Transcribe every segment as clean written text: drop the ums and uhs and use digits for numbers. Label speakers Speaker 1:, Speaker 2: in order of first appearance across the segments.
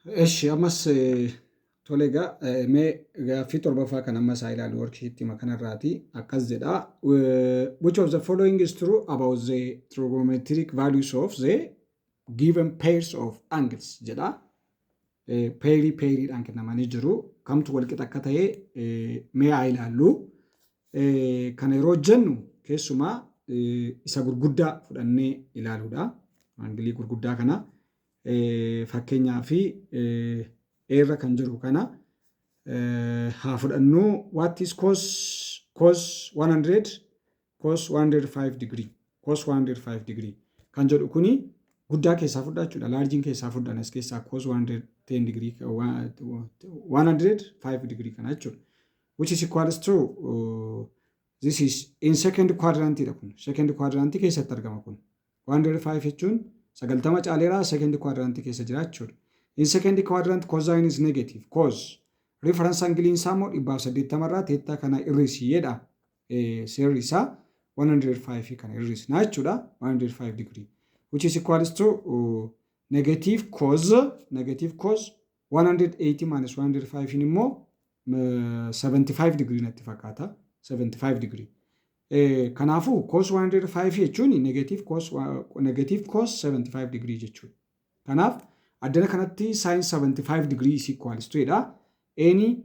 Speaker 1: Eshi ammas tole egaa mee gaaffii torbaffaa kan ammas haa ilaalu worksheetii kanarraati akkas jedha. Which of the following is true about the trigonometric values of the given pairs of angles jedha. Peeriidhaan kennamanii jiru. Kamtu walqixa akka ta'e mee haa ilaallu. Kana yeroo jennu keessumaa isa gurguddaa fudhannee ilaaluudha. Angilii gurguddaa kana. Fakkeenyaa fi eerra kan jiru kana haa fudhannu. What is cos 100 cos 105 degree cos 105 degree kan jedhu kuni guddaa keessaa fudhachuudha. Laarjiin keessaa fudhan as keessaa cos 110 degree 105 degree kana jechuudha. Which is equals to this is in second quadrant dha kun. Second quadrant keessatti argama kun. 105 jechuun 90 caaleeraa second quadrant keessa jira jechuudha. In second quadrant cosine is negative. Cos reference angle isaa immoo 180 irraa teettaa kana irrisiidha. Seerri isaa 105 kana irrisna jechuudha. 105 degree. Which is equals to negative cos 180 minus 105 immoo 75 degree natti fakkaata. 75 degree. Kanaafuu cos 105 jechuun negative cos 75 degree jechuudha. Kanaaf addana kanatti sin 75 degree is equals to dha. Any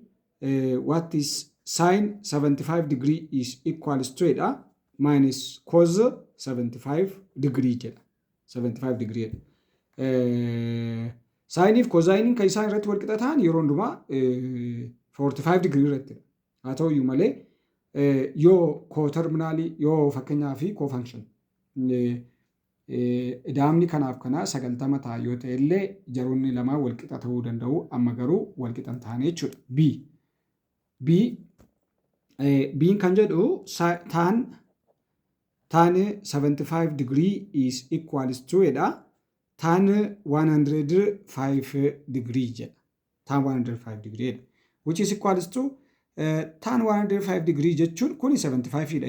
Speaker 1: what is sin 75 degree is equals to dha minus cos 75 degree jedha. 75 degree dha. Sin if cosine kan isaan irratti wal qixa ta'an yeroo hundumaa 45 degree irratti dha. Haa ta'u iyyuu malee yoo co-terminaalii yoo fakkeenyaa fi co-function ida'amni kanaaf kanaa 90 ta'a yoo ta'e illee jaroonni lamaa wal qixa ta'uu danda'u. Amma garuu wal qixa hin taane jechuudha. B'n kan jedhu tan 75 degree is equals to dha. Tan 105 degree jedha. Tan 105 degree dha. Which is equals to tan 105 degree jechuun kuni 75 dha.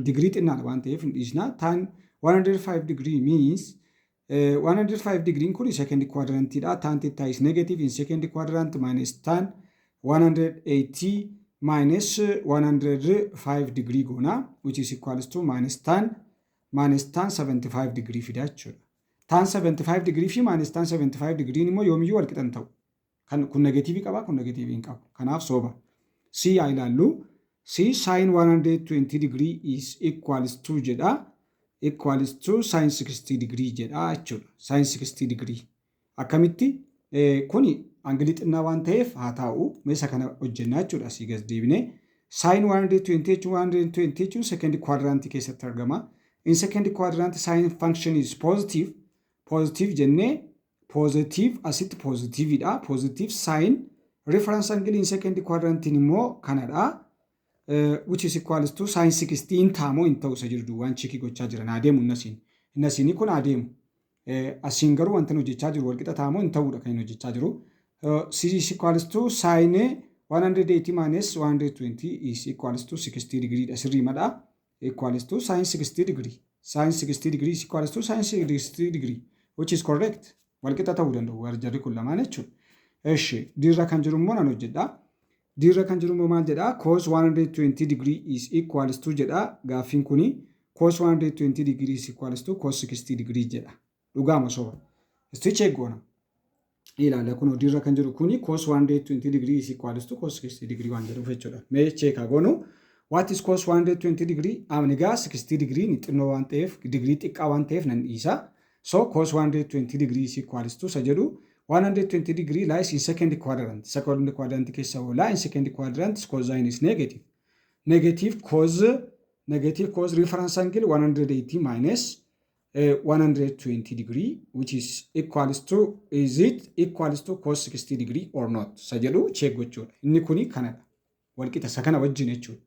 Speaker 1: Degree xinnaadha waan ta'eef hin dhiisna. Tan 105 degree means 105 degree kuni second quadrant dha. Tan theta is negative in second quadrant minus tan 180 minus 105 degree goona. Which is equals to minus tan 75 degree fida jechuudha. Tan 75 degree fi minus tan 75 degree immoo yoomiyyuu wal qixan ta'u. Kun negatiivii qaba, kun negatiivii hin qabu. Kanaaf soba. C haa ilaallu. C sin 120 degree is equals to jedha. Equals to sin 60 degree jedha jechuudha. Sin 60 degree. Akkamitti kuni angilii xinnaa waan ta'eef haa ta'u meeshaa kana hojjennaa jechuudha. Asii gas deebinee sin 120 jechuun second quadrant keessatti argama. In second quadrant sin function is positive. Positive jennee positive asitti positiveidha. Positive sin reference angle in second quadrant immoo kanadha. Which is equals to sin 16 taamoo hin ta'u isa jirdu waan chikii gochaa jiran adeemu innasiin. Innasiin kun adeemu. Asiin garuu wanta hojjechaa jiru walqixa taamoo hin ta'uudha kan hojjechaa jiru. C is equals to sin 180 minus 120 is equals to 60 degree dha. Sirriimadha. Equals to sin 60 degree. Sin 60 degree is equals to sin 60 degree. Which is correct. Walqixa ta'uu danda'u warjarri kun lamaan jechuudha. Eshi dirra kan jiru immoo nan hojjedha. Dirra kan jiru immoo maal jedha? Cos 120 degree is equals to jedha. Gaaffiin kuni cos 120 degree is equals to cos 60 degree jedha. Dhugaama soba. Isti check goona. Ilaala kun dirra kan jiru kuni cos 120 degree is equals to cos 60 degree waan jedhuuf jechuudha. Mee check haa goonu. What is cos 120 degree? Amnigaa 60 degree ni xinnoo waan ta'eef degree xiqqaa waan ta'eef nan dhiisa. So cos 120 degree is equals to sa jedhu 120 degree lies in second quadrant. Second quadrant keessa oola. In second quadrant cosine is negative. Negative cos reference angle 180 minus 120 degree which is equals to cos 60 degree or not? Sa jedhu check gochuudha. Inni kuni kanadha. Walqixa sa kana wajjin jechuudha.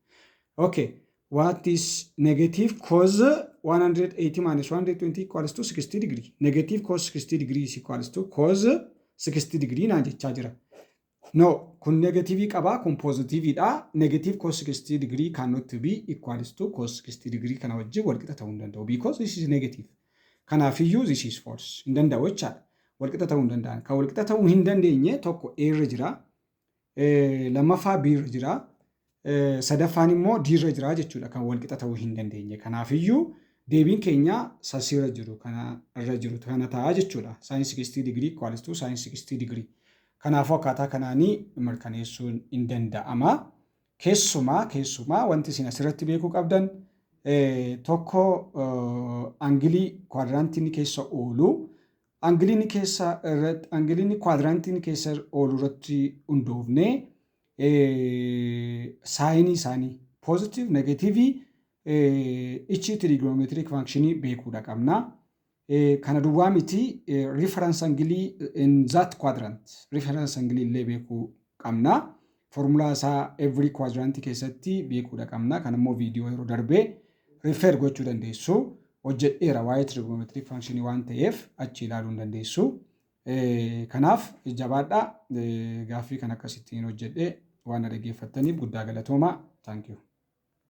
Speaker 1: Okay. What is negative cos 180 minus 120 equals to 60 degree? Negative cos 60 degree is equals to cos 60 degree naan jechaa jira. No, kun negatiivii qaba, kun positiiviidha. Negative cos 60 degree cannot be equals to cos 60 degree kana wajjin wal qixa ta'uu hin danda'u because this is negative. Kanaafiyyuu this is false. Hin danda'u jechaadha. walqixa ta'uu hin danda'an. Kan walqixa ta'uu hin dandeenye tokko A irra jira, lammaffaa B irra jira, sadaffaan immoo D irra jira jechuudha kan walqixa ta'uu hin dandeenye. Kanaafiyyuu deebiin keenya sasiirra jiru kana irra jiru kana ta'a jechuudha. Sin 60 degree equals to sin 60 degree. Kanaafuu akkaataa kanaanii mirkaneessuun hin danda'ama. Keessumaa wanti isin asirratti beekuu qabdan tokko angilii kwaadiraantiin keessa oolu angiliin kwaadiraantiin keessa oolu irratti hundoofne saayinii isaanii positive negative ichi trigonometric functionii beekuudha qabna. Kana duwwaa miti reference angilii in that quadrant reference angilii illee beekuu qabna. Formulaa isaa every quadrant keessatti beekuudha qabna. Kan immoo viidiyoo yeroo darbee refer gochuu dandeessu. Hojjedheera waa'ee trigonometric functionii waan ta'eef achi ilaaluu hin dandeessu. Kanaaf jabaadhaa gaaffii kan akkasittiin hojjedhee waan dhaggeeffattaniif guddaa galatoomaa. Thank you.